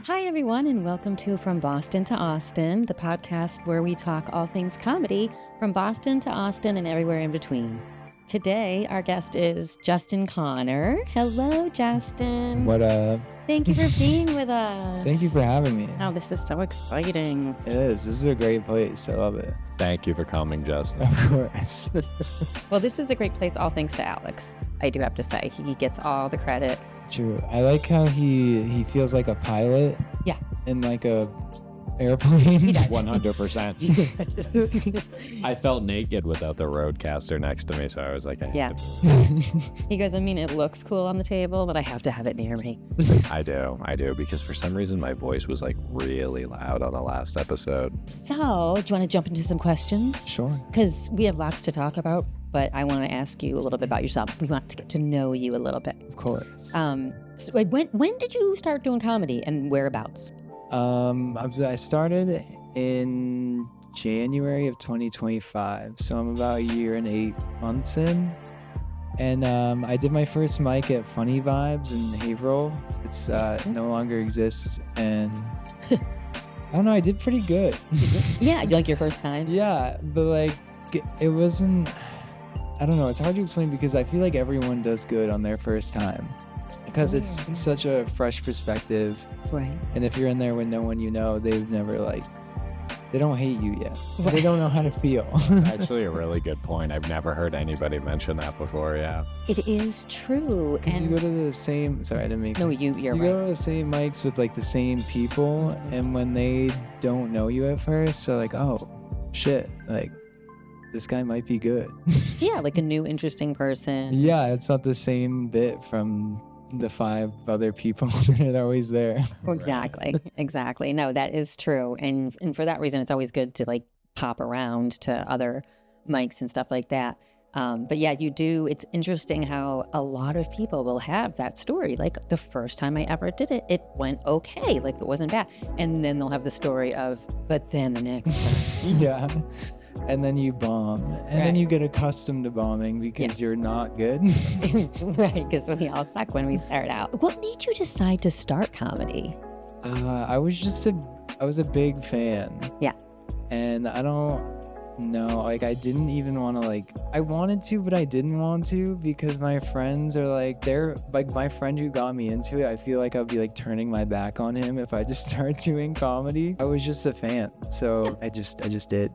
Hi, everyone, and welcome to From Boston to Austin, the podcast where we talk all things comedy from Boston to Austin and everywhere in between. Today, our guest is Justin Connor. Hello, Justin. What up? Thank you for being with us. Thank you for having me. Oh, this is so exciting. It is. This is a great place. I love it. Thank you for coming, Justin. Of course. Well, this is a great place, all thanks to Alex. I do have to say, he gets all the credit. True. I like how he feels like a pilot. Yeah. In like a airplane. He does. 100%. I felt naked without the roadcaster next to me, so I was like, Yeah. He goes, I mean, it looks cool on the table, but I have to have it near me. I do, because for some reason my voice was like really loud on the last episode. So, do you want to jump into some questions? Sure. Because we have lots to talk about, but I want to ask you a little bit about yourself. We want to get to know you a little bit. Of course. So when did you start doing comedy and whereabouts? I started in January of 2025, so I'm about a year and 8 months in. And I did my first mic at Funny Vibes in Haverhill. It's no longer exists, and I don't know, I did pretty good. Yeah, like your first time? Yeah, but like it wasn't, I don't know, it's hard to explain because I feel like everyone does good on their first time. Because it's such a fresh perspective. Right. And if you're in there with no one you know, they've never they don't hate you yet. They don't know how to feel. Actually, a really good point. I've never heard anybody mention that before, yeah. It is true. Because you go to the same, sorry, I didn't make No, you're You right. go to the same mics with like the same people, and when they don't know you at first, they're like, oh, shit, like, this guy might be good. Yeah, like a new interesting person. Yeah, it's not the same bit from the 5 other people that are always there. Exactly. No, that is true. And for that reason, it's always good to like pop around to other mics and stuff like that. But yeah, you do. It's interesting how a lot of people will have that story. Like the first time I ever did it, it went okay. Like it wasn't bad. And then they'll have the story of, but then the next time. Yeah. And then you bomb. And then you get accustomed to bombing because you're not good. Right, because we all suck when we start out. What made you decide to start comedy? I was a big fan. Yeah. And I don't know, like I didn't even want to I wanted to, but I didn't want to because my friends are they're like my friend who got me into it. I feel like I'd be like turning my back on him if I just start doing comedy. I was just a fan. So I just did.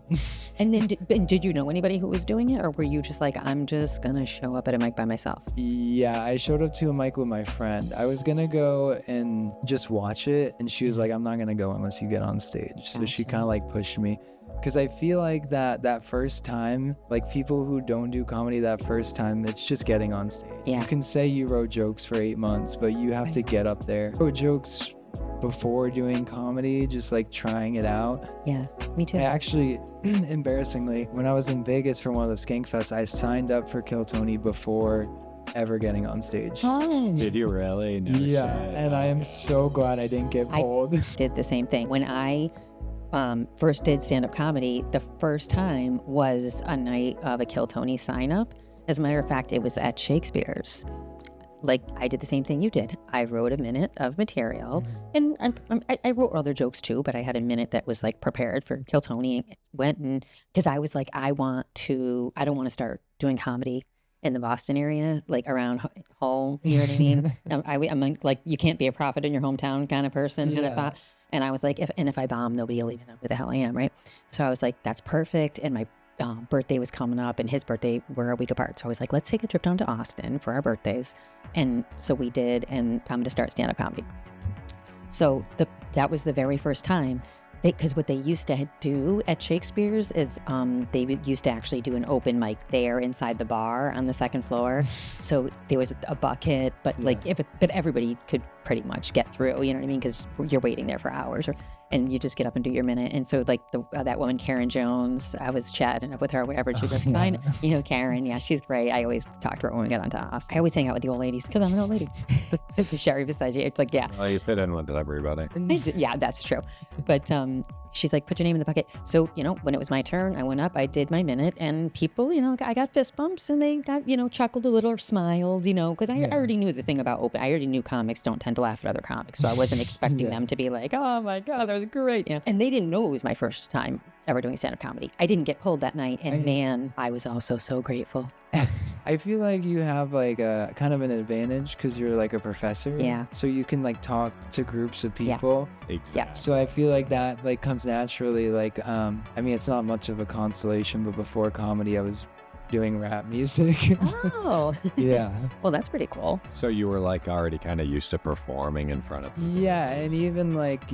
And then did you know anybody who was doing it, or were you just like, I'm just gonna show up at a mic by myself? Yeah, I showed up to a mic with my friend. I was gonna go and just watch it, and she was like, I'm not gonna go unless you get on stage. So she kind of pushed me. Because I feel like that first time, like people who don't do comedy that first time, it's just getting on stage. Yeah. You can say you wrote jokes for 8 months, but you have to get up there. I wrote jokes before doing comedy, just trying it out. Yeah, me too. I actually, embarrassingly, when I was in Vegas for one of the Skankfest, I signed up for Kill Tony before ever getting on stage. Oh. Did you really? No Yeah, shit. and I am so glad I didn't get pulled. Did the same thing. When I first did stand-up comedy, the first time was a night of a Kill Tony sign-up. As a matter of fact, it was at Shakespeare's. Like, I did the same thing you did. I wrote a minute of material, and I wrote other jokes too, but I had a minute that was prepared for Kill Tony. Went and, because I was like, I don't want to start doing comedy in the Boston area, around home, you know what I mean? I'm like, you can't be a prophet in your hometown kind of person, kind of thought. And I was like, if I bomb, nobody will even know who the hell I am, right? So I was like, that's perfect. And my birthday was coming up, and his birthday, we're a week apart. So I was like, let's take a trip down to Austin for our birthdays. And so we did, and I'm going to start stand-up comedy. So that was the very first time. Because what they used to do at Shakespeare's is they used to actually do an open mic there inside the bar on the second floor. So there was a bucket, but but everybody could pretty much get through, you know what I mean? Because you're waiting there for hours, and you just get up and do your minute. And so that woman, Karen Jones, I was chatting up with her, whatever. She was sign, Karen, yeah, she's great. I always talk to her when we get onto Austin. I always hang out with the old ladies because I'm an old lady. The Sherry beside you. It's like, yeah. Well, you fit in with everybody. Yeah, that's true. But she's like, put your name in the bucket. So, when it was my turn, I went up, I did my minute, and people, I got fist bumps, and they got, chuckled a little or smiled, because I already knew the thing about open. I already knew comics don't tend tend to laugh at other comics. So I wasn't expecting them to be like, oh my God, that was great. You know? And they didn't know it was my first time ever doing stand-up comedy. I didn't get pulled that night. And man, I was also so grateful. I feel like you have like a kind of an advantage because you're like a professor. Yeah. So you can like talk to groups of people. Exactly. So I feel like that like comes naturally. Like, I mean, it's not much of a consolation, but before comedy, I was doing rap music. Oh. Yeah. Well, that's pretty cool. So you were like already kind of used to performing in front of people. Yeah, and even like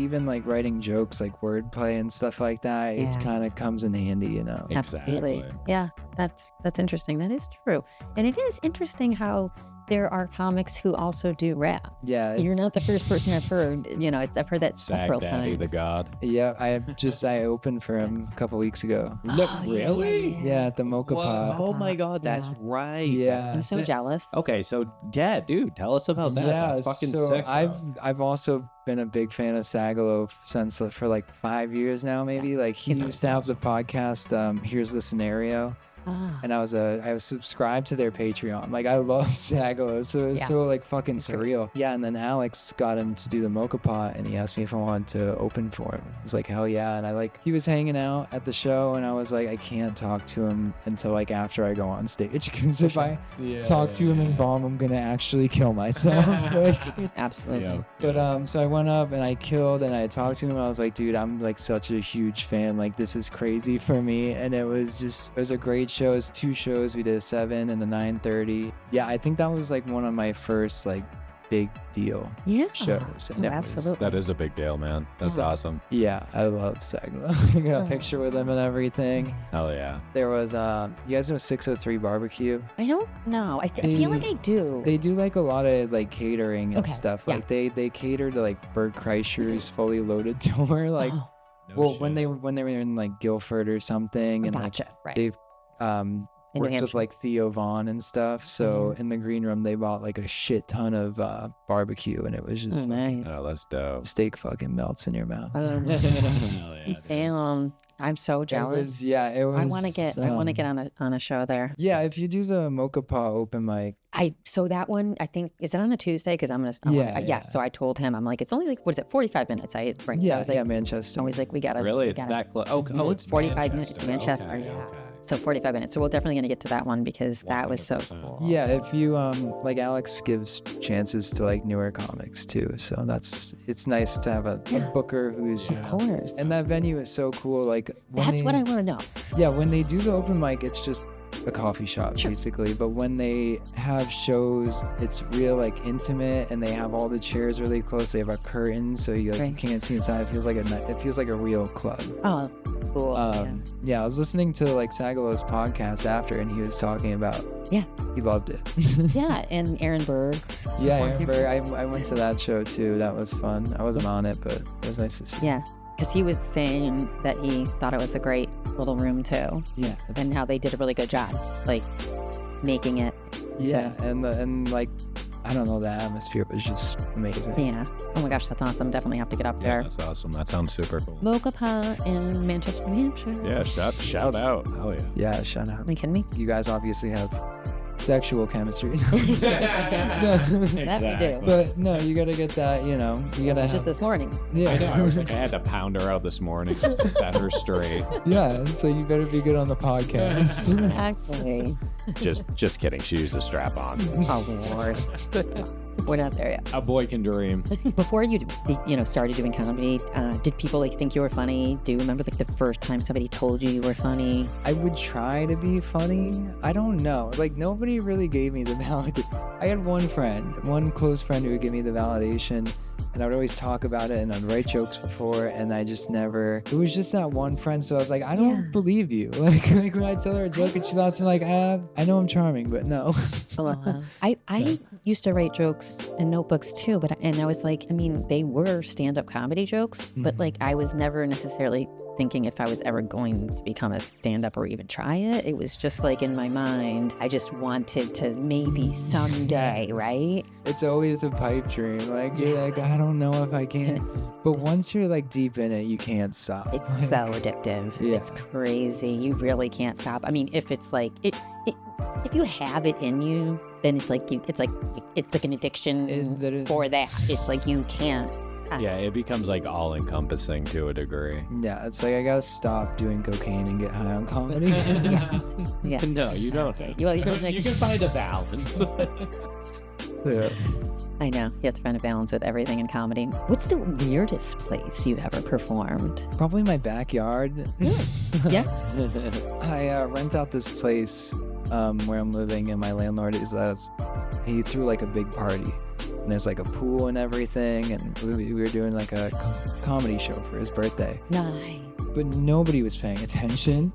writing jokes like wordplay and stuff like that, it Yeah. kind of comes in handy, you know. Absolutely. Exactly. Yeah, that's interesting. That is true. And it is interesting how there are comics who also do rap. Yeah, You're not the first person I've heard. You know, I've heard that Sag several Daddy times. the God. Yeah, I opened for him a couple weeks ago. No, Oh, yeah, really? yeah, Yeah, at the Mocha Pot. Oh my God, that's Yeah. right. Yeah. I'm That's so sick. jealous. Okay, so yeah, dude, tell us about that. Yeah, That's fucking so sick. bro. I've also been a big fan of Sagalo since for like 5 years now, maybe. Like he He's used to have the podcast, Here's the Scenario. Ah. And I was subscribed to their Patreon. Like I love Sagalo, so it was Yeah. so like fucking surreal. Yeah, and then Alex got him to do the Mocha Pot, and he asked me if I wanted to open for him. I was like, hell yeah! And he was hanging out at the show, and I was like, I can't talk to him until like after I go on stage, because if I talk to him and bomb, I'm gonna actually kill myself. Like, Absolutely. Yeah. but so I went up and I killed, and I talked to him. And I was like, dude, I'm like such a huge fan. Like this is crazy for me, and it was a great show. It was 2 shows. We did a 7 and the 9:30. Yeah, I think that was like one of my first like big deal Yeah. shows. And Oh, it was- absolutely. That is a big deal, man. That's awesome. Yeah, I love Sagalo. I got a picture with him and everything. Hell yeah. There was you guys know 603 Barbecue? I don't know. I feel like I do. They do like a lot of like catering and Okay, stuff. yeah. Like they cater to like Bert Kreischer's Fully Loaded tour. Like Oh, well when they were in like Guilford or something, and like gotcha. Right. they've In New worked with Hampshire. like Theo Vaughn and stuff. So in the green room they bought like a shit ton of barbecue, and it was just Oh, nice. Oh, that's dope. steak fucking melts in your mouth. Hell yeah, dude. Damn. I'm so jealous. It was I want to get on a show there. Yeah, if you do the Mocha Pot open mic, So that one, I think, is it on a Tuesday? Because I'm gonna. Yeah. So I told him, I'm like, it's only like, what is it, 45 minutes? I bring. So I yeah, was like, yeah, Manchester. I was like, we gotta. Really? we It's gotta- that close? Oh, it's 45 minutes to Manchester. Okay, Yeah. okay. So 45 minutes. So we're definitely gonna get to that one because that was so 100%. cool. Yeah, if you like Alex gives chances to like newer comics too, so it's nice to have a booker who's Of course. and that venue is so cool. Like That's what I want to know. Yeah, when they do the open mic, it's just a coffee shop Sure. basically. But when they have shows, it's real like intimate, and they have all the chairs really close. They have a curtain, so you Right. can't see inside. It feels like a real club. Oh, cool. Yeah, I was listening to like Sagalo's podcast after, and he was talking about Yeah. he loved it. Yeah, and Aaron Berg. Yeah, Amber, I went to that show too. That was fun. I wasn't on it, but it was nice to see. Yeah, because he was saying that he thought it was a great little room too, Yeah, and how they did a really good job, like making it. yeah, and like I don't know, the atmosphere was just amazing. Yeah. Oh my gosh, that's awesome. Definitely have to get up Yeah, there. that's awesome. That sounds super cool. Mocha Pot in Manchester, New Hampshire. Yeah, shout out. Hell yeah. Yeah, shout out. Are you kidding me? You guys obviously have sexual chemistry. That we do. But no, you gotta get that, you gotta have, Just this morning. yeah. I know. I was like, I had to pound her out this morning just to set her straight. Yeah, so you better be good on the podcast. Exactly. Just kidding. She used a strap on. Oh Lord. We're not there yet. A boy can dream. Before you, started doing comedy, did people like think you were funny? Do you remember like the first time somebody told you were funny? I would try to be funny. I don't know. Like nobody really gave me the validation. I had one close friend who would give me the validation, and I would always talk about it, and I'd write jokes before, and I just never. It was just that one friend, so I was like, I don't Yeah. believe you. Like when I tell her a joke and she laughs, I'm like, I know I'm charming, but no. I used to write jokes in notebooks too, and I was like, I mean, they were stand-up comedy jokes, but like I was never necessarily thinking if I was ever going to become a stand-up or even try it. It was just like in my mind, I just wanted to maybe someday, right? It's always a pipe dream. Like you're like, I don't know if I can. But once you're like deep in it, you can't stop. It's so addictive. Yeah. It's crazy. You really can't stop. I mean, if it's like if you have it in you, then it's like an addiction for that. It's like you can't. Yeah, it becomes like all encompassing to a degree. Yeah, it's like I gotta stop doing cocaine and get high on comedy. Yes. No, you don't. You You can find a balance. Yeah. I know. You have to find a balance with everything in comedy. What's the weirdest place you've ever performed? Probably my backyard. Yeah. I rent out this place where I'm living, and my landlord is he threw like a big party, and there's like a pool and everything, and we were doing like a comedy show for his birthday. Nice. But nobody was paying attention.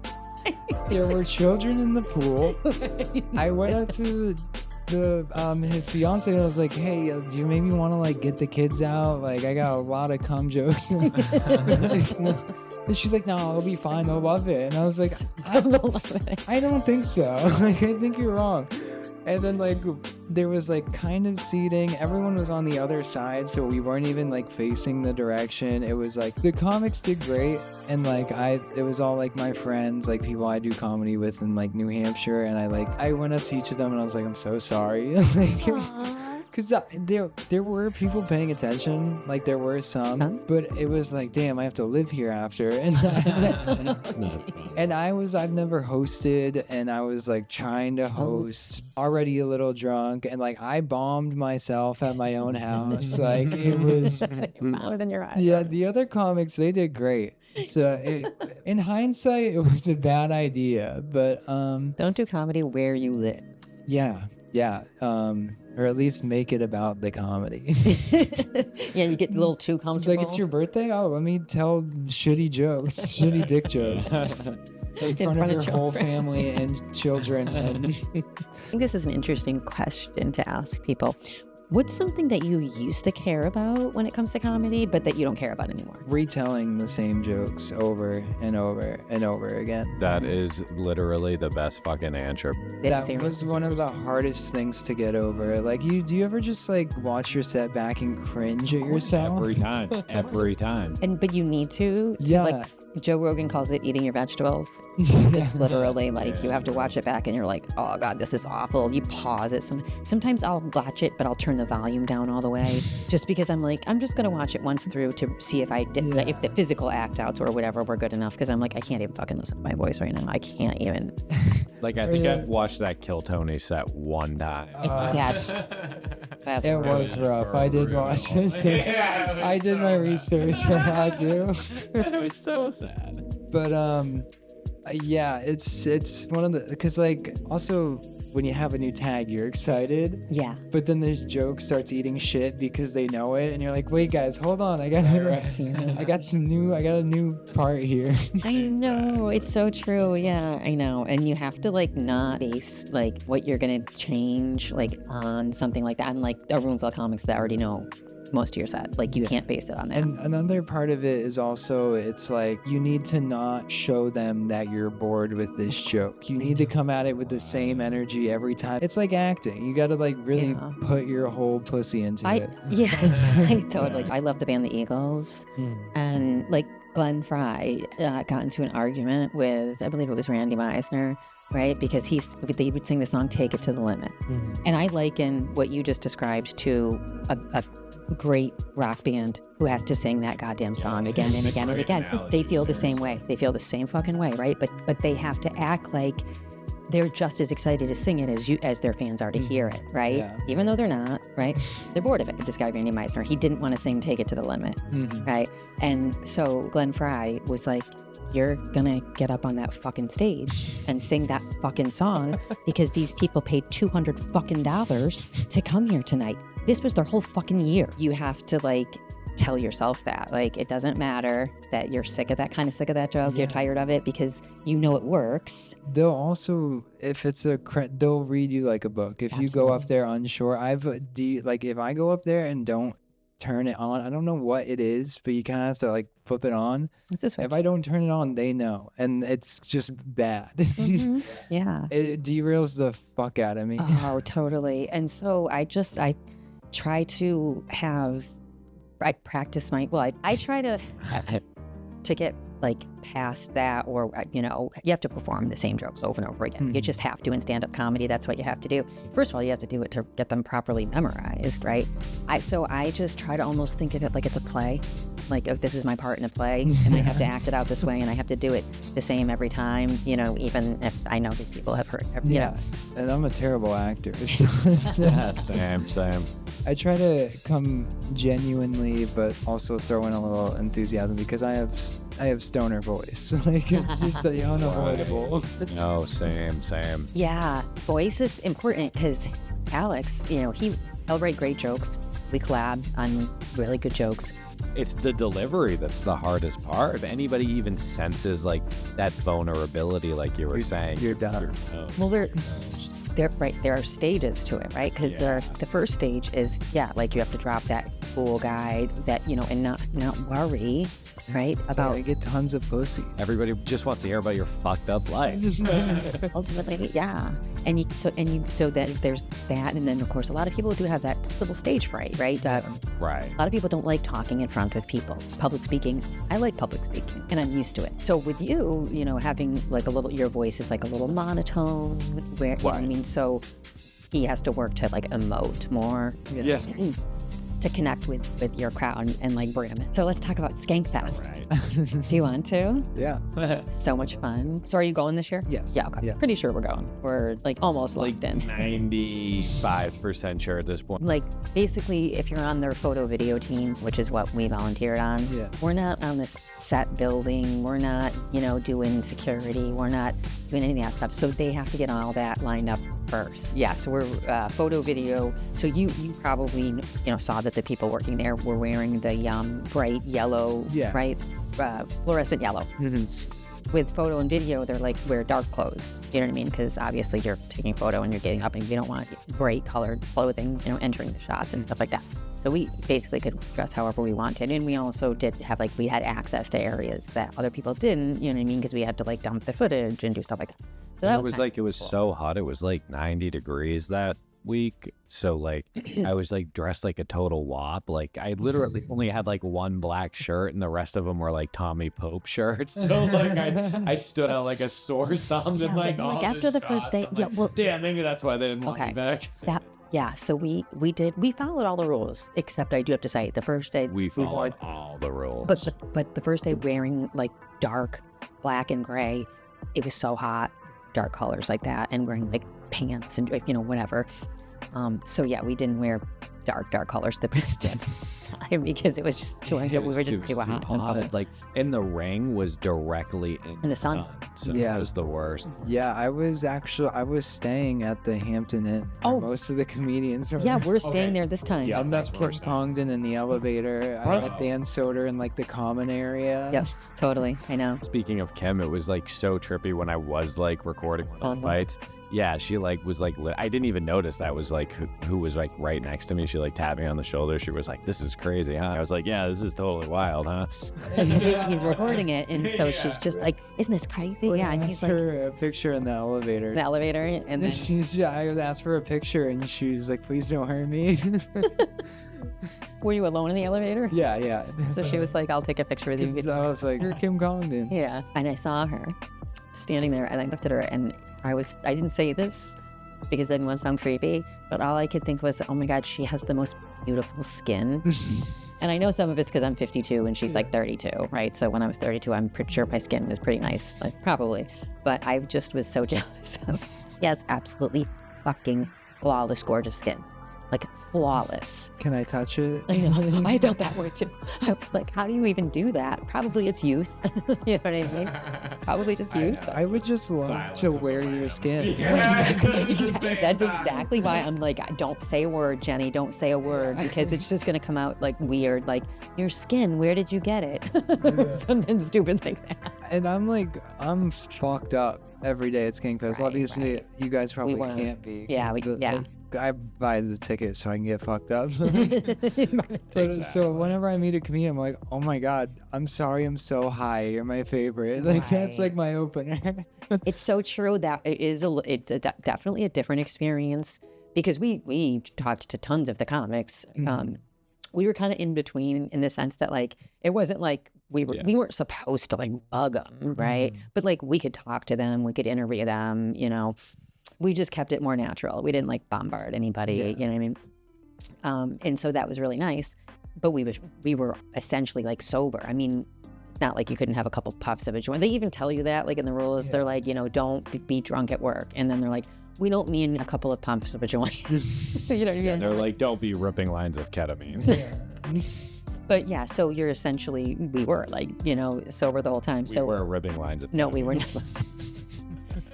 There were children in the pool. I went up to his fiance and I was like, hey, do you maybe want to like get the kids out? Like, I got a lot of cum jokes. And she's like, no, it'll be fine, they'll love it. And I was like, I don't think so. Like, I think you're wrong. And then like there was like kind of seating, everyone was on the other side, so we weren't even like facing the direction. It was like the comics did great, and like it was all like my friends, like people I do comedy with in like New Hampshire, and I went up to each of them and I was like, I'm so sorry. Like, because there were people paying attention, like there were some, but it was like, damn, I have to live here after. And and I've never hosted, and I was like trying to host, already a little drunk, and like I bombed myself at my own house. Like it was in your eyes. Yeah, the other comics, they did great. So in hindsight, it was a bad idea, but don't do comedy where you live. yeah, or at least make it about the comedy. Yeah, you get a little too It's comfortable. like, it's your birthday? Oh, let me tell shitty jokes, shitty dick jokes. In front of your whole family and children. And I think this is an interesting question to ask people. What's something that you used to care about when it comes to comedy, but that you don't care about anymore? retelling the same jokes over and over and over again. That is literally the best fucking answer. That was one of the hardest things to get over. Like, do you ever just like watch your set back and cringe at yourself? Every time. Every time. But you need to Yeah. like Joe Rogan calls it eating your vegetables. It's literally like you have to watch it back and you're like, oh God, this is awful. You pause it. Sometimes I'll watch it, but I'll turn the volume down all the way just because I'm like, I'm just going to watch it once through to see if if the physical act outs or whatever were good enough. Because I'm like, I can't even fucking listen to my voice right now. I can't even. Like, I think I've watched that Kill Tony set one time. That's It was rough. I did watch it. So I did my research. I do. It was so sad. But yeah, it's one of the, because like also when you have a new tag, you're excited. Yeah. But then the joke starts eating shit because they know it, and you're like, wait guys, hold on, I got a new part here. I know, it's so true. Yeah, I know. And you have to like not base like what you're gonna change like on something like that, and like a room full of comics that already know most of your set. Like you can't base it on that. And another part of it is also, it's like you need to not show them that you're bored with this joke. You need to come at it with the same energy every time. It's like acting. You got to like really put your whole pussy into it. Yeah, I totally. I love the band The Eagles, and like Glenn Fry got into an argument with, I believe it was Randy Meisner, right? Because they would sing the song "Take It to the Limit," and I liken what you just described to a great rock band who has to sing that goddamn song again and again and again. They feel the same way. They feel the same fucking way, right? But they have to act like they're just as excited to sing it as their fans are to hear it, right? Yeah. Even though they're not, right? They're bored of it. This guy, Randy Meisner, he didn't want to sing "Take It to the Limit," right? And so Glenn Fry was like, you're gonna get up on that fucking stage and sing that fucking song because these people paid $200 fucking to come here tonight. This was their whole fucking year. You have to like tell yourself that, like, it doesn't matter that you're sick of that joke. You're tired of it because you know it works. They'll also, if it's they'll read you like a book. If you go up there unsure, if I go up there and don't turn it on, I don't know what it is, but you kind of have to like flip it on. It's a switch. If I don't turn it on, they know, and it's just bad. Yeah. It derails the fuck out of me. Oh, totally. And so I try to practice I try to get like past that, or you have to perform the same jokes over and over again. You just have to in stand-up comedy. That's what you have to do. First of all, you have to do it to get them properly memorized, right? So I just try to almost think of it like it's a play. Like, if this is my part in a play, and I have to act it out this way, and I have to do it the same every time, even if I know these people have heard, And I'm a terrible actor. Yeah, same. I try to come genuinely, but also throw in a little enthusiasm because I have stoner voice. Like, it's just unavoidable. No, same. Yeah, voice is important because Alex, he'll write great jokes. We collab on really good jokes. It's the delivery that's the hardest part. If anybody even senses like that vulnerability, like you were saying, You're done. Well, there are stages to it, right? Because the first stage is like you have to drop that cool guy that and not worry, right? About I get tons of pussy. Everybody just wants to hear about your fucked up life. Ultimately, yeah. So that there's that, and then of course a lot of people do have that little stage fright, right? Right. A lot of people don't like talking in front of people. Public speaking, I like public speaking, and I'm used to it. So with you, having like your voice is like a little monotone, where you know what I mean. So he has to work to like emote more. To connect with your crowd and like bring them in. So let's talk about Skankfest. Right. Do you want to? Yeah. So much fun. So are you going this year? Yes. Yeah, okay. Yeah. Pretty sure we're going. We're like almost locked in. 95% sure at this point. Like basically if you're on their photo video team, which is what we volunteered on, we're not on this set building. We're not, doing security. We're not doing any of that stuff. So they have to get all that lined up first. Yeah, so we're photo video. So you probably, saw that the people working there were wearing the bright yellow, right? Fluorescent yellow. Mm-hmm. With photo and video, they're like, wear dark clothes. You know what I mean? Because obviously you're taking photo and you're getting up and you don't want bright colored clothing, entering the shots and stuff like that. So we basically could dress however we wanted. And we also did have we had access to areas that other people didn't, you know what I mean? Because we had to dump the footage and do stuff like that. So that was it was so hot. It was 90 degrees that week. So I was dressed like a total wop. I literally only had one black shirt and the rest of them were Tommy Pope shirts. So I stood out like a sore thumb and after the first day. Damn, maybe that's why they didn't want me back. So we followed all the rules, except I do have to say the first day we followed all the rules. But the first day wearing dark black and gray, it was so hot, dark colors like that, and wearing pants and whatever. So yeah, we didn't wear dark colors the best time because it was just too hot. We were just too hot. And the ring was directly in the sun. So that was the worst. Yeah, I was staying at the Hampton Inn. Most of the comedians were. Yeah, we're staying there this time. Yeah, I met Kim Congdon in the elevator. I met Dan Soder in the common area. Yep, totally. I know. Speaking of Kim, it was so trippy when I was recording one of the fights. Yeah, she was I didn't even notice that was who was right next to me. She tapped me on the shoulder. She was this is crazy, huh? I was yeah, this is totally wild, huh? He's recording it, and so she's just isn't this crazy? Well, yeah, and he's her a picture in the elevator. And then I asked for a picture, and she was please don't hurt me. Were you alone in the elevator? Yeah. So she was I'll take a picture with you. I was you're Kim Congdon. Yeah, and I saw her standing there, and I looked at her, and I didn't say this because I didn't want to sound creepy, but all I could think was, oh my God, she has the most beautiful skin. And I know some of it's because I'm 52 and she's 32, right? So when I was 32, I'm pretty sure my skin was pretty nice, probably. But I just was so jealous. She has absolutely fucking flawless, gorgeous skin. Flawless. Can I touch it? I know. I felt that way too. I was how do you even do that? Probably it's youth. You know what I mean? It's probably just youth. I would just love to wear your skin. Exactly. That's exactly why I'm don't say a word, Jenny. Don't say a word because it's just going to come out weird. Your skin, where did you get it? Something stupid like that. And I'm fucked up every day at Skankfest. Obviously, you guys probably can't be. Yeah, I buy the ticket so I can get fucked up. So whenever I meet a comedian, I'm oh my God, I'm sorry I'm so high. You're my favorite. That's my opener. It's so true that it's definitely a different experience because we talked to tons of the comics. We were kind of in between in the sense that it wasn't we weren't supposed to like bug them, right? But like we could talk to them, we could interview them, you know. We just kept it more natural. We didn't like bombard anybody, you know what I mean? And so that was really nice. But we were essentially like sober. I mean, it's not like you couldn't have a couple puffs of a joint. They even tell you that, like in the rules, they're like, you know, don't be drunk at work. And then they're like, we don't mean a couple of puffs of a joint. You know what I mean? They're like, don't be ripping lines of ketamine. But yeah, so you're essentially, we were like, you know, sober the whole time. We so were ripping lines of no, ketamine. we were not.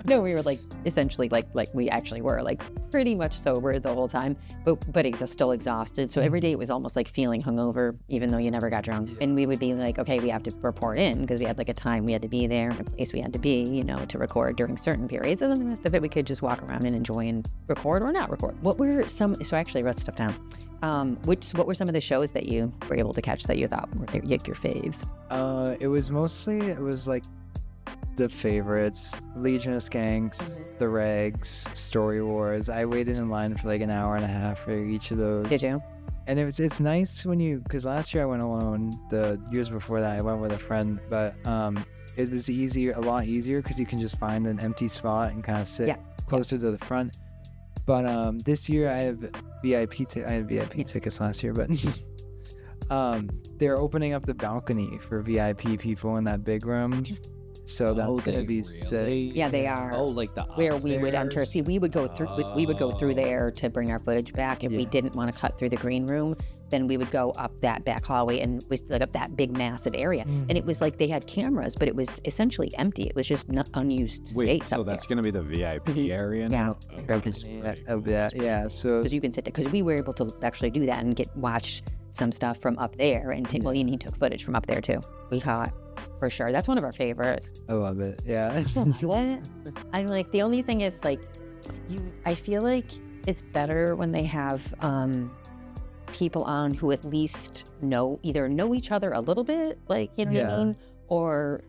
No, we were like essentially like we actually were like pretty much sober the whole time, but still exhausted. So every day it was almost like feeling hungover, even though you never got drunk. And we would be like, okay, we have to report in because we had like a time we had to be there and a place we had to be, you know, to record during certain periods. And then the rest of it we could just walk around and enjoy and record or not record. What were some? So I actually wrote stuff down. What were some of the shows that you were able to catch that you thought were your faves? It was like the favorites: Legion of Skanks, The Regs, Story Wars. I waited in line for like an hour and a half for each of those. Did you? And it's nice when because last year I went alone. The years before that I went with a friend, but it was a lot easier because you can just find an empty spot and kind of sit closer to the front. But this year I had VIP tickets last year, but they're opening up the balcony for VIP people in that big room. So that's gonna be sick. Yeah, they are. Oh, like the where we would enter. upstairs? See, we would go through there to bring our footage back. If we didn't want to cut through the green room, then we would go up that back hallway and we stood up that big massive area. And it was like they had cameras, but it was essentially empty. It was just not unused space Wait, so up that's there. going to be the VIP area Yeah. now? Yeah. So Because you can sit there. Because we were able to actually do that and watch some stuff from up there. And well, he took footage from up there too. We caught for sure. That's one of our favorite. I love it. Yeah. What? I'm like, the only thing is like, I feel like it's better when they have people on who at least either know each other a little bit, like, you know what I mean? Or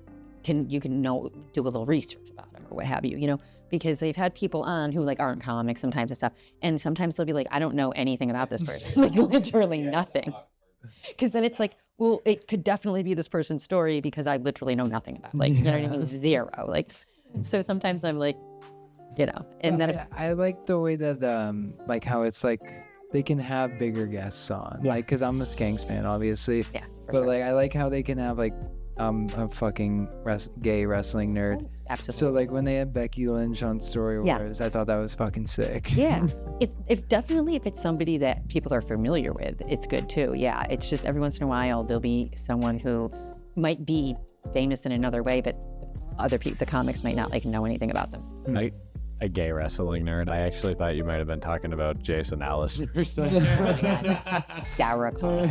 do a little research about them or what have you, you know? Because they've had people on who like aren't comics sometimes and stuff. And sometimes they'll be like, I don't know anything about this person. Like literally nothing. Because then it's like, well, it could definitely be this person's story because I literally know nothing about it. Like, you know what I mean? Zero. Like, so sometimes I'm like, you know, and then I like the way that like how it's like they can have bigger guests on, like, because I'm a Skanks fan, obviously. yeah, for But sure. like I like how they can have like a fucking gay wrestling nerd. Absolutely. So like when they had Becky Lynch on Story Yeah. Wars, I thought that was fucking sick. Yeah, if it's somebody that people are familiar with, it's good too. Yeah, it's just every once in a while there'll be someone who might be famous in another way, but other people, the comics might not like know anything about them. A gay wrestling nerd. I actually thought you might have been talking about Jason Allison or something. Hysterical.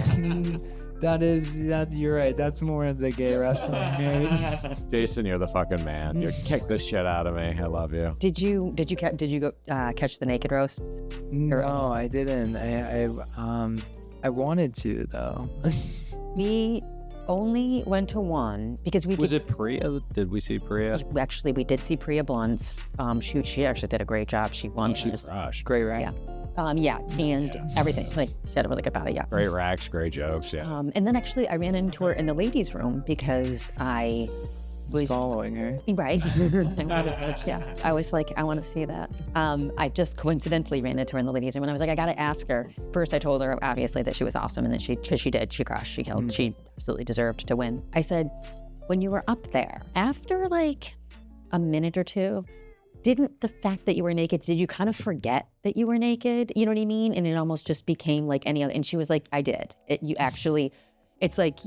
You're right. That's more of the gay wrestling nerd. Jason, you're the fucking man. You kick the shit out of me. I love you. Did you go catch the naked roast? No, I didn't. I wanted to though. We only went to one because Was it Priya? Did we see Priya? Actually, we did see Priya Blunt's. She actually did a great job. She won. She just Gosh. Great, right? Yeah. And everything. Like, she had a really good about it, yeah. Great racks, great jokes, yeah. And then actually, I ran into her in the ladies' room because I was Following her. right. Yes, I was like, I want to see that. I just coincidentally ran into her in the ladies' room, and I was like, I got to ask her. First, I told her obviously that she was awesome, and that she crushed, she killed, she absolutely deserved to win. I said, when you were up there, after like a minute or two, didn't the fact that you were naked, did you kind of forget that you were naked? You know what I mean? And it almost just became like any other. And she was like, I did. It's like,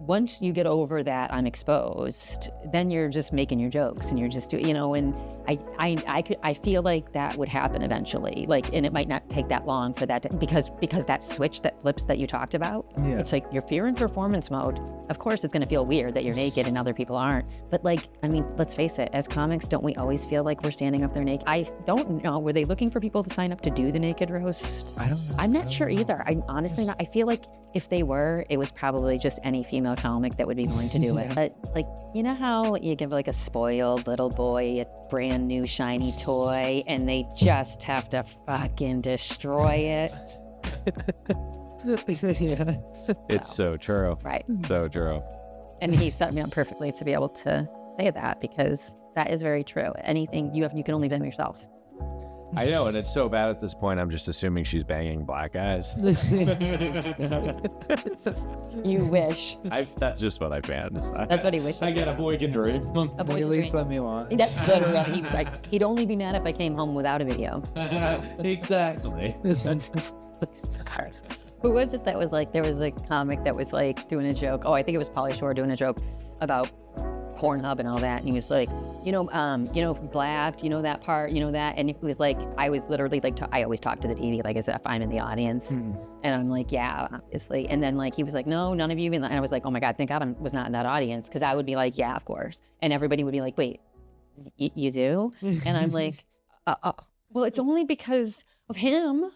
once you get over that I'm exposed, then you're just making your jokes and you're just doing, you know, and I feel like that would happen eventually. Like, and it might not take that long for that to, because that switch that flips that you talked about, it's like if you're in performance mode, of course it's going to feel weird that you're naked and other people aren't. But like, I mean, let's face it, as comics, don't we always feel like we're standing up there naked? I don't know. Were they looking for people to sign up to do the naked roast? I don't know. I'm not sure either. I'm honestly not. I feel like if they were, it was probably just any female comic that would be willing to do it. But like, you know how you give like a spoiled little boy a brand new shiny toy and they just have to fucking destroy it? It's so true. Right. So true. And he set me up perfectly to be able to say that, because that is very true. Anything you can only blame yourself. I know, and it's so bad at this point. I'm just assuming she's banging black guys. You wish. That's just what I fantasize. That's what he wished. I get a boy can dream. A boy At to least drink. let me watch. That's literally, he was like, he'd only be mad if I came home without a video. Exactly. Who was it that was like, there was a comic that was like doing a joke. Oh, I think it was Pauly Shore doing a joke about Pornhub and all that. And he was like, black, you know that part, you know that. And it was like, I was literally like, I always talk to the TV like as if I'm in the audience. And I'm like, yeah, obviously. And then like, he was like, no, none of you. And I was like, oh my God, thank God I was not in that audience. Cause I would be like, yeah, of course. And everybody would be like, wait, you do? And I'm like, well, it's only because of him.